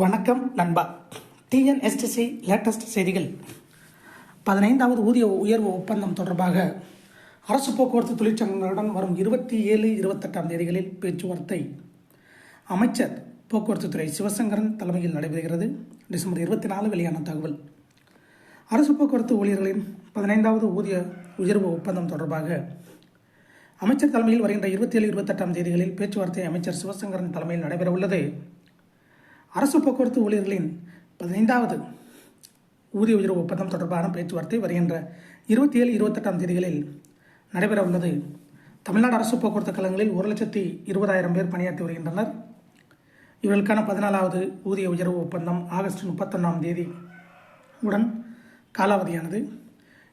வணக்கம் நண்பா. TNSTC latest செய்திகள். 15வது ஊதிய உயர்வு ஒப்பந்தம் தொடர்பாக அரசு போக்குவரத்து தொழிற்சங்கங்களுடன் வரும் 27, 28ஆம் தேதிகளில் பேச்சுவார்த்தை. அமைச்சர் போக்குவரத்து துறை சிவசங்கரன் தலைமையில் நடைபெறுகிறது. டிசம்பர் 24 வெளியான தகவல். அரசு போக்குவரத்து ஊழியர்களின் 15வது ஊதிய உயர்வு ஒப்பந்தம் தொடர்பாக அமைச்சர் தலைமையில் வருகின்ற 27, 28ஆம் தேதிகளில் பேச்சுவார்த்தை அமைச்சர் சிவசங்கரன் தலைமையில் நடைபெற உள்ளது. அரசு போக்குவரத்து ஊழியர்களின் 15வது ஊதிய உயர்வு ஒப்பந்தம் தொடர்பான பேச்சுவார்த்தை வருகின்ற 27, 28ஆம் தேதிகளில் நடைபெற உள்ளது. தமிழ்நாடு அரசு போக்குவரத்து கழகங்களில் 1,20,000 பேர் பணியாற்றி வருகின்றனர். இவர்களுக்கான 14வது ஊதிய உயர்வு ஒப்பந்தம் ஆகஸ்ட் 31ஆம் தேதி உடன் காலாவதியானது.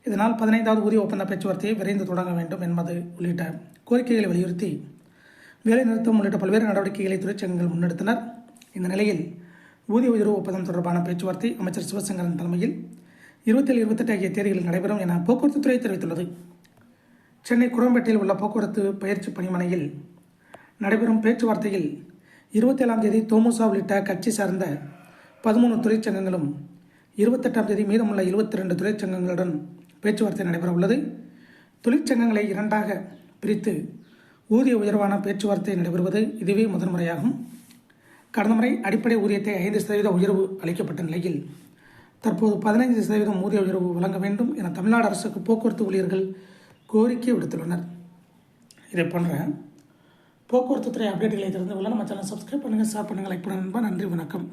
இதனால் 15வது ஊதிய ஒப்பந்த பேச்சுவார்த்தையை விரைந்து தொடங்க வேண்டும் என்பது உள்ளிட்ட கோரிக்கைகளை வலியுறுத்தி வேலைநிறுத்தம் உள்ளிட்ட பல்வேறு நடவடிக்கைகளை தொழிற்சங்கங்கள் முன்னெடுத்தனர். இந்த நிலையில் ஊதிய உயர்வு ஒப்பந்தம் தொடர்பான பேச்சுவார்த்தை அமைச்சர் சிவசங்கரன் தலைமையில் 27, 28 ஆகிய தேதிகளில் நடைபெறும் என போக்குவரத்து துறை தெரிவித்துள்ளது. சென்னை குரோம்பேட்டையில் உள்ள போக்குவரத்து பயிற்சி பணிமனையில் நடைபெறும் பேச்சுவார்த்தையில் 27ஆம் தேதி தோமுசா உள்ளிட்ட கட்சி சார்ந்த 13 தொழிற்சங்கங்களும் 28ஆம் தேதி மீதமுள்ள 72 தொழிற்சங்கங்களுடன் பேச்சுவார்த்தை நடைபெற உள்ளது. தொழிற்சங்கங்களை இரண்டாக பிரித்து ஊதிய உயர்வான பேச்சுவார்த்தை நடைபெறுவது இதுவே முதன்முறையாகும். கடந்த முறை அடிப்படை ஊதியத்தை 5% உயர்வு அளிக்கப்பட்ட நிலையில் தற்போது 15% ஊதிய உயர்வு வழங்க வேண்டும் என தமிழ்நாடு அரசுக்கு போக்குவரத்து ஊழியர்கள் கோரிக்கை விடுத்துள்ளனர். இதே போன்ற போக்குவரத்து துறை அப்டேட்டுகளை தெரிந்து கொள்ள நம்ம சேனல் சப்ஸ்கிரைப் பண்ணுங்கள், ஷேர் பண்ணுங்கள், லைக் பண்ணுங்கள். நன்றி, வணக்கம்.